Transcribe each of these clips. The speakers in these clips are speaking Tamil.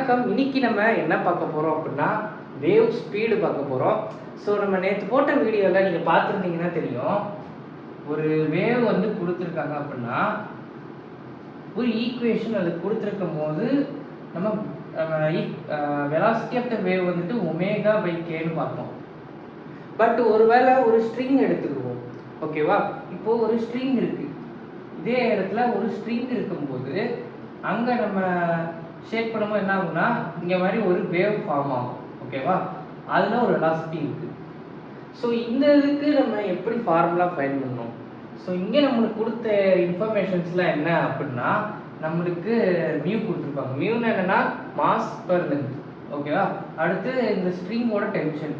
வணக்கம். இன்னைக்கு நம்ம என்ன பார்க்க போறோம் அப்படின்னா வேவ் ஸ்பீடு பார்க்க போறோம். ஸோ நம்ம நேற்று போட்ட வீடியோவில் நீங்கள் பார்த்துருந்தீங்கன்னா தெரியும். ஒரு வேவ் வந்து கொடுத்துருக்காங்க அப்படின்னா ஒரு ஈக்குவேஷன் அது கொடுத்துருக்கும் போது நம்ம வெலாசிட்டி ஆஃப் த வேவ் வந்துட்டு ஒமேகா பை கேன்னு பார்த்தோம். பட் ஒருவேளை ஒரு ஸ்ட்ரிங் எடுத்துக்குவோம், ஓகேவா? இப்போ ஒரு ஸ்ட்ரிங் இருக்கு, இதே இடத்துல ஒரு ஸ்ட்ரிங் இருக்கும்போது அங்கே நம்ம ஷேக் பண்ணும்போது என்ன ஆகும்னா இங்கே மாதிரி ஒரு வேவ் ஃபார்ம் ஆகும், ஓகேவா? அதில் ஒரு வெலாசிட்டி இருக்குது. ஸோ இந்த இதுக்கு நம்ம எப்படி ஃபார்முலா ஃபைண்ட் பண்ணணும்? ஸோ இங்கே நம்மளுக்கு கொடுத்த இன்ஃபர்மேஷன்ஸ்லாம் என்ன அப்படின்னா நம்மளுக்கு மியூ கொடுத்துருப்பாங்க. மியூன்னு என்னென்னா மாஸ் பர் லென்த், ஓகேவா? அடுத்து இந்த ஸ்ட்ரிங்கோட டென்ஷன்.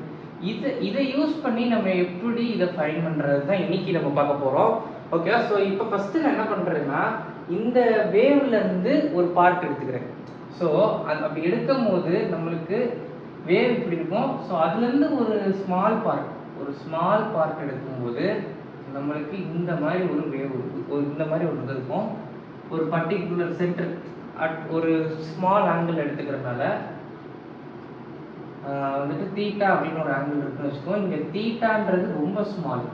இதை யூஸ் பண்ணி நம்ம எப்படி இதை ஃபைண்ட் பண்ணுறது தான் இன்னைக்கு நம்ம பார்க்க போகிறோம், ஓகேவா? ஸோ இப்போ ஃபஸ்ட்டு நான் என்ன பண்ணுறேன்னா இந்த வேவ்லேருந்து ஒரு பார்ட் எடுத்துக்கிறேன். ஸோ அது அப்படி எடுக்கும் போது நம்மளுக்கு வேவ் இப்படி இருக்கும். ஸோ அதுலேருந்து ஒரு ஸ்மால் பார்ட் எடுக்கும்போது நம்மளுக்கு இந்த மாதிரி ஒரு வேவ் இந்த மாதிரி ஒரு இது இருக்கும். ஒரு பர்டிகுலர் சென்டர் அட் ஒரு ஸ்மால் ஆங்கிள் எடுத்துக்கிறதுனால வந்துட்டு தீட்டா அப்படின்னு ஒரு ஆங்கிள் இருக்குன்னு வச்சுக்கோங்க. இங்கே தீட்டான்றது ரொம்ப ஸ்மால்,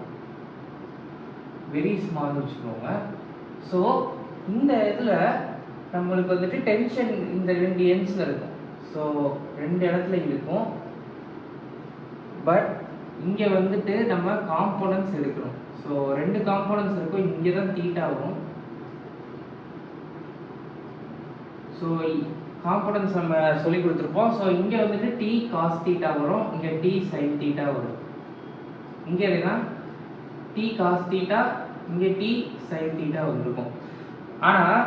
வெரி ஸ்மால் வச்சுக்கோங்க. ஸோ இந்த இதில் நம்மளுக்கு வந்துட்டு டென்ஷன் இந்த ரெண்டு எண்ட்ஸில் இருக்கும். ஸோ ரெண்டு இடத்துல இருக்கும். பட் இங்கே வந்துட்டு நம்ம காம்போனன்ட்ஸ் எடுக்கணும். ஸோ ரெண்டு காம்போனன்ட்ஸ் இருக்கும். இங்கே தான் தீட்டா வரும். ஸோ காம்போனன்ட்ஸ் நம்ம சொல்லி கொடுத்துருப்போம். ஸோ இங்கே வந்துட்டு டி காஸ் தீட்டா வரும், இங்கே டி சைன் தீட்டா வரும். இங்கே எதுனா டி காஸ் தீட்டா, இங்கே டி சைன் தீட்டா வந்துருக்கும். ஆனால்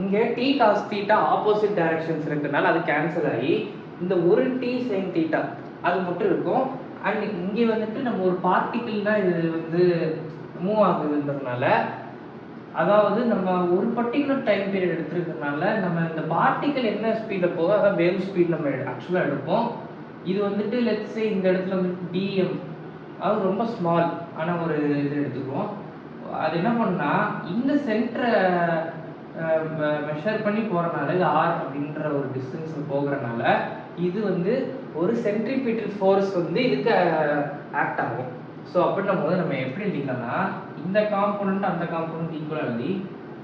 இங்கே T cos theta opposite directions இருக்கிறதுனால அது கேன்சல் ஆகி இந்த ஒரு டி சைன் தீட்டா அது மட்டும் இருக்கும். அண்ட் இங்கே வந்துட்டு நம்ம ஒரு பார்ட்டிக்கிள் தான் இது வந்து மூவ் ஆகுதுன்றதுனால, அதாவது நம்ம ஒரு பர்டிகுலர் டைம் பீரியட் எடுத்துருக்கிறதுனால நம்ம இந்த பார்ட்டிக்கல் என்ன ஸ்பீடில் போக அதான் வேவ் ஸ்பீட் நம்ம ஆக்சுவலாக எடுப்போம். இது வந்துட்டு லெட்ஸ் இந்த இடத்துல வந்துட்டு டிஎம், அது ரொம்ப ஸ்மால் ஆனால் ஒரு இது எடுத்துக்குவோம். அது என்ன பண்ணால் இந்த சென்டரை மெஷர் பண்ணி போகிறனால இது ஆர் அப்படின்ற ஒரு டிஸ்டன்ஸில் போகிறனால இது வந்து ஒரு சென்ட்ரிபியூட்டல் ஃபோர்ஸ் வந்து இதுக்கு ஆக்ட் ஆகும். ஸோ அப்படின்னும் போது நம்ம எப்படி எழுதிக்கலாம்னா இந்த காம்போனன்ட் அந்த காம்போனன்ட் ஈக்குவல் எழுதி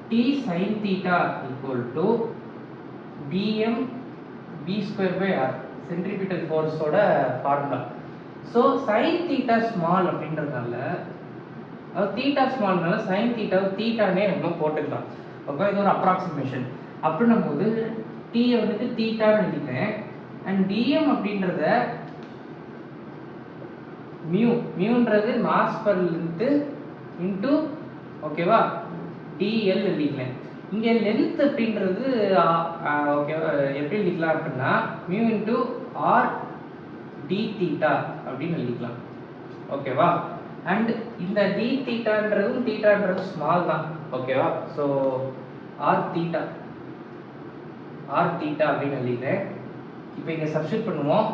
T sine theta equal to DM P square by R, centrifugal ஃபோர்ஸோட formula. So sine theta small அப்படின்றதுனால, அது தீட்டா ஸ்மால்னால சைன் தீட்டாவை தீட்டானே நம்ம போட்டுக்கலாம், ஓகே? இது ஒரு அப்ராக்சிமேஷன். அப்படின்னும் போது டீயை வந்துட்டு தீட்டான்னு எழுதிக்கிறேன். அண்ட் டிஎம் அப்படின்றத மியூன்றது மாஸ் பர் லென்த் இன்டு, ஓகேவா, டிஎல் எழுதிக்கிறேன். இங்கே லென்த் அப்படின்றது ஓகேவா எப்படி எழுதிக்கலாம் அப்படின்னா mu into r d theta அப்படின்னு எழுதிக்கலாம், ஓகேவா? அண்ட் இந்த டி தீட்டான்றதும் தீட்டான்றது ஸ்மால் தான், ஓகேவா? ஸோ ஆர் தீட்டா அப்படின்னு எழுதிக்கிறேன். இப்போ இங்கே சப்ஸ்டிட் பண்ணுவோம்.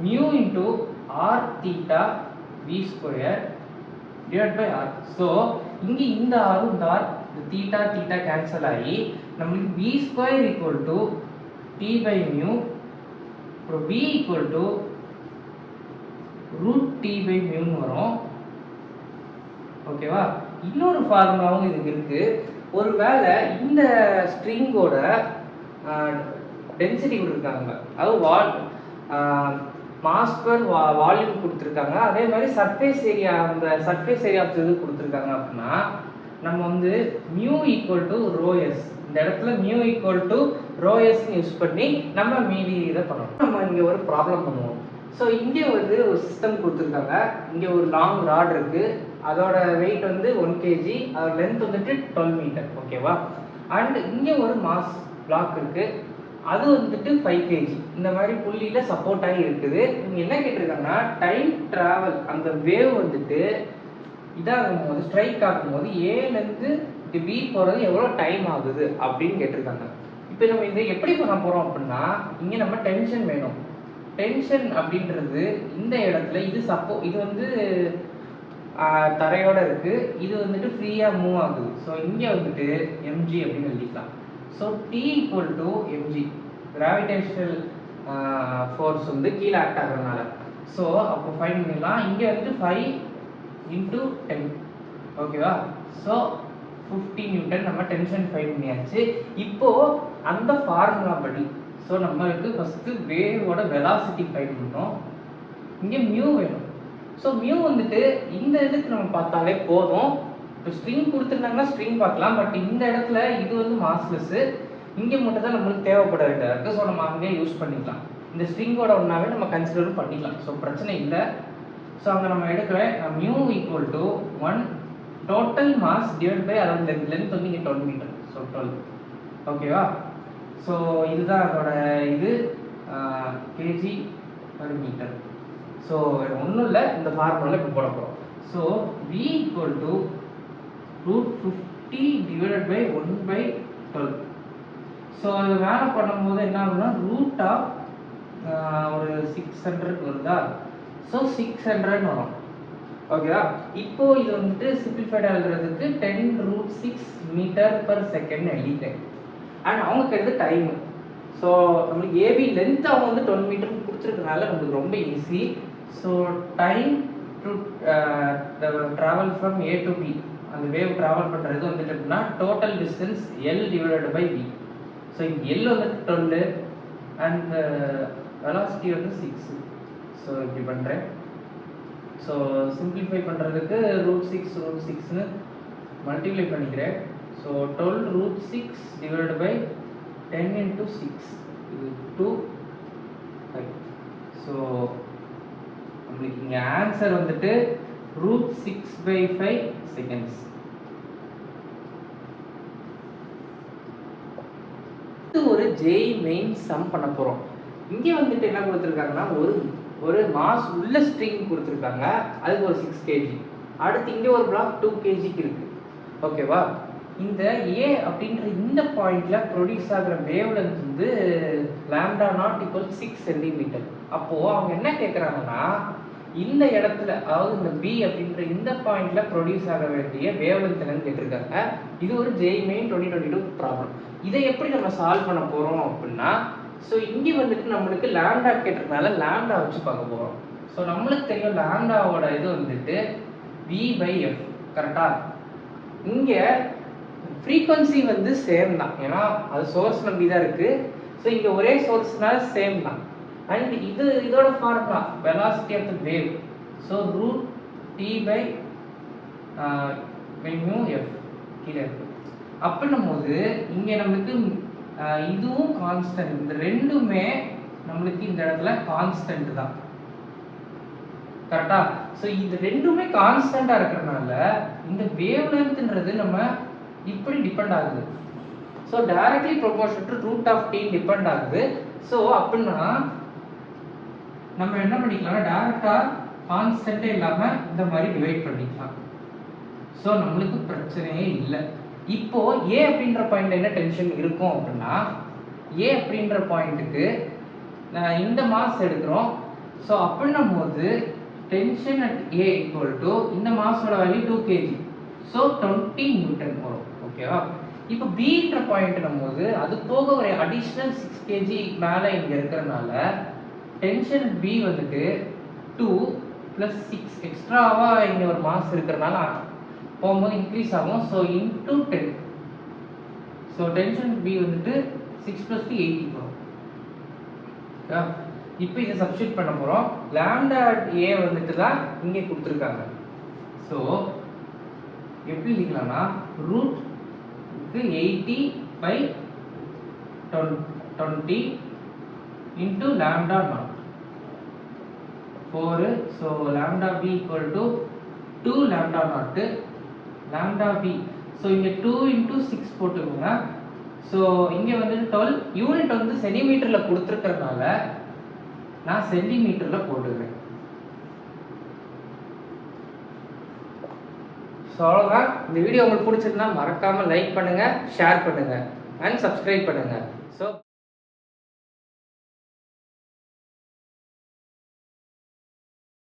Mu into R theta V square divide by R. So இங்கே இந்த ஆரும் இந்த ஆர் தீட்டா கேன்சல் ஆகி நம்மளுக்கு V square equal to T by mu, அப்புறம் V equal to root T by மியூன்னு வரும், ஓகேவா? இன்னொரு ஃபார்முலாவும் இதுக்கு இருக்கு. ஒருவேளை இந்த ஸ்ட்ரிங்கோட டென்சிட்டி கொடுத்துருக்காங்க, அதாவது மாஸ் பர் வால்யூம் கொடுத்துருக்காங்க, அதே மாதிரி சர்ஃபேஸ் ஏரியா, அந்த சர்ஃபேஸ் ஏரியா இது கொடுத்துருக்காங்க அப்படின்னா நம்ம வந்து மியூ ஈக்குவல் டு ரோஎஸ், இந்த இடத்துல மியூ ஈக்குவல் டு ரோஎஸ்ன்னு யூஸ் பண்ணி நம்ம மீதி இதை பண்ணணும். நம்ம இங்கே ஒரு ப்ராப்ளம் பண்ணுவோம். ஸோ இங்கே வந்து ஒரு சிஸ்டம் கொடுத்துருக்காங்க. இங்கே ஒரு லாங் ராட் இருக்குது, அதோட வெயிட் வந்து 1 kg, அதோட லென்த் வந்துட்டு 12 மீட்டர், ஓகேவா? அண்ட் இங்கே ஒரு மாஸ் பிளாக் இருக்குது, அது வந்துட்டு 5 kg. இந்த மாதிரி புள்ளியில் சப்போர்ட் ஆகி இருக்குது. இவங்க என்ன கேட்டிருக்காங்கன்னா டைம் ட்ராவல், அந்த வேவ் வந்துட்டு இதாகும் போது ஸ்ட்ரைக் ஆகும்போது ஏலேருந்து பி போகிறது எவ்வளோ டைம் ஆகுது அப்படின்னு கேட்டிருக்காங்க. இப்போ நம்ம இதை எப்படி பண்ண போகிறோம் அப்படின்னா இங்கே நம்ம டென்ஷன் வேணும். டென்ஷன் அப்படின்றது இந்த இடத்துல இது வந்து தரையோட இருக்குது, இது வந்துட்டு ஃப்ரீயாக மூவ் ஆகுது. ஸோ இங்கே வந்துட்டு எம்ஜி அப்படின்னு எழுதிக்கலாம். So T equal to mg. Gravitational force வந்து கீழே ஆக்ட் ஆகுறதுனால. ஸோ அப்போ ஃபைன் பண்ணிடலாம். இங்கே வந்து 5 × 10 ஓகேவா. ஸோ 50 நியூட்டன் நம்ம டென்ஷன் ஃபைன் பண்ணியாச்சு. இப்போ அந்த ஃபார்முலா படி ஸோ நம்மளுக்கு ஃபஸ்ட்டு வேவோட வெலாசிட்டி ஃபைன் பண்ணோம். இங்கே மியூ வேணும். ஸோ மியூ வந்துட்டு இந்த இதுக்கு நம்ம பார்த்தாலே போதும். இப்போ ஸ்ட்ரிங் கொடுத்துருந்தாங்கன்னா ஸ்ட்ரிங் பார்க்கலாம். பட் இந்த இடத்துல இது வந்து மாஸ்லெஸ்ஸு, இங்கே மட்டும் தான் நம்மளுக்கு தேவைப்பட வேண்டியதாக இருக்குது. ஸோ நம்ம அங்கேயே யூஸ் பண்ணிக்கலாம். இந்த ஸ்ட்ரிங்கோட ஒன்றாவே நம்ம கன்சிடரும் பண்ணிக்கலாம். ஸோ பிரச்சனை இல்லை. ஸோ அங்கே நம்ம எடுக்கிறேன் mu equal to 1 total mass divide by around length வந்து இங்கே 12 மீட்டர். ஸோ 12 ஓகேவா. ஸோ இதுதான் அதோட இது kg/மீட்டர். ஸோ ஒன்றும் இல்லை, இந்த ஃபார்முலாவில் இப்போ போட போகிறோம். So v equal to √50 divided by 1/12. So அது மேலே பண்ணும்போது என்ன ஆகுதுன்னா ரூட் ஆஃப் ஒரு 600 வருதா. ஸோ 600 வரும் ஓகேவா. இப்போ இது வந்துட்டு சிம்பிளிஃபைடாக எழுதுறதுக்கு 10√6 மீட்டர்/செகண்ட் எழுதிட்டேன். அண்ட் அவங்க கேட்டது டைமு. ஸோ நம்மளுக்கு ஏபி லென்த் அவங்க வந்து 12 மீட்டர் கொடுத்துருக்கனால நம்மளுக்கு ரொம்ப easy. So time to travel from A to B, அந்த வேவ் ட்ராவல் பண்ணுறது வந்துட்டு எப்படின்னா total distance L divided by V. So இங்கே L வந்துட்டு 12 அண்ட் வெலாசிட்டி வந்து 6. ஸோ இப்படி பண்ணுறேன். ஸோ சிம்பிளிஃபை பண்ணுறதுக்கு √6 மல்டிப்ளை பண்ணிக்கிறேன். ஸோ 12√6 டிவைடட் பை 10 × 6 இது 2 5. ஸோ நம்மளுக்கு இங்கே ஆன்சர் வந்துட்டு √6/5 செகண்ட்ஸ். ஒரு ஜேஇ மெயின் சம் பண்ண போகிறோம். இங்கே வந்துட்டு என்ன கொடுத்துருக்காங்கன்னா ஒரு மாஸ் உள்ள ஸ்ட்ரிங் கொடுத்துருக்காங்க, அதுக்கு ஒரு 6 kg. அடுத்து இங்கே ஒரு பிளாக் 2 kg இருக்கு ஓகேவா. இந்த A அப்படின்ற இந்த பாயிண்ட்ல ப்ரொடியூஸ் ஆகிற வேவ் லென்த் வந்து λ0 = 6 சென்டிமீட்டர். அப்போ அவங்க என்ன கேட்குறாங்கன்னா இந்த இடத்துல, அதாவது இந்த B அப்படின்ற இந்த பாயிண்ட்ல ப்ரொடியூஸ் ஆக வேண்டிய வேவ் லென்த் என்னன்னு கேட்டிருக்காங்க. இது ஒரு ஜேஇ மெயின் 2022 ப்ராப்ளம். இதை எப்படி நம்ம சால்வ் பண்ண போறோம் அப்படின்னா, ஸோ இங்கே வந்துட்டு நம்மளுக்கு லாம்டா கேட்டிருக்கனால லாம்டா வச்சு பார்க்க போகிறோம். ஸோ நம்மளுக்கு தெரியும் லாம்டாவோட இது வந்துட்டு V/F கரெக்டா. இங்கே ஃப்ரீக்வன்சி வந்து சேம் தான், ஏன்னா அது சோர்ஸ் நம்பி தான் இருக்கு. ஸோ இங்கே ஒரே சோர்ஸ்னால சேம் தான். அண்ட் இதோட formula velocity of the wave. So √T/μF கீழே இருக்கு. அப்படின்னும் போது இங்கே நம்மளுக்கு இதுவும் கான்ஸ்டன்ட், இந்த ரெண்டுமே நம்மளுக்கு இந்த இடத்துல கான்ஸ்டன்ட் தான் கரெக்டா. ஸோ இது ரெண்டுமே கான்ஸ்டன்டா இருக்கிறதுனால இந்த வேவ் லென்த்ன்றது நம்ம இப்படி டிபெண்ட் ஆகுது. So directly proportional to √T depend ஆகுது. ஸோ அப்படின்னா நம்ம என்ன பண்ணிக்கலாம்னா டைரக்டா கான்ஸ்டன்டே இல்லாம இந்த மாதிரி டிவைட் பண்ணிக்கலாம். ஸோ நம்மளுக்கு பிரச்சனையே இல்லை. இப்போ A அப்படின்ற பாயிண்ட் என்ன டென்ஷன் இருக்கும் அப்படின்னா, A அப்படின்ற பாயிண்ட்டுக்கு இந்த மாஸ் எடுக்கிறோம். ஸோ அப்படின்னும் போது tension at A equal to இந்த மாஸோட வேல்யூ 2 kg. ஸோ 20 நியூட்டன் வரும் ஓகேவா. இப்போ Bன்ற பாயிண்ட்னும் போது அது போக ஒரு அடிஷ்னல் 6 kg மேலே இங்கே இருக்கிறதுனால டென்ஷன் B வந்துட்டு 2 + 6 எக்ஸ்ட்ராவா இங்கே ஒரு மாஸ் இருக்கிறதுனால போகும்போது இன்க்ரீஸ் ஆகும். So into 10. So tension B வந்துட்டு 6 + 2 80 வரும். இப்போ இதை சப்ஸ்டிட் பண்ண போகிறோம். லாம்டா A வந்துட்டு தான் இங்கே கொடுத்துருக்காங்க. ஸோ எப்படி எழுதிக்கலாம்னா √80/20 into λ0 4. So lambda b equal to 2 λ0 lambda b. So இங்க 2 into 6 போட்டுக்கோங்க. So இங்க வந்து 12 யூனிட் வந்து சென்டிமீட்டர்ல கொடுத்திருக்கிறதுனால நான் சென்டிமீட்டர்ல போட்டுக்கிறேன். ஸோ அவ்வளோதான். இந்த வீடியோ உங்களுக்கு பிடிச்சிருந்தா மறக்காம லைக் பண்ணுங்க, ஷேர் பண்ணுங்க அண்ட் சப்ஸ்கிரைப் பண்ணுங்க. ஸோ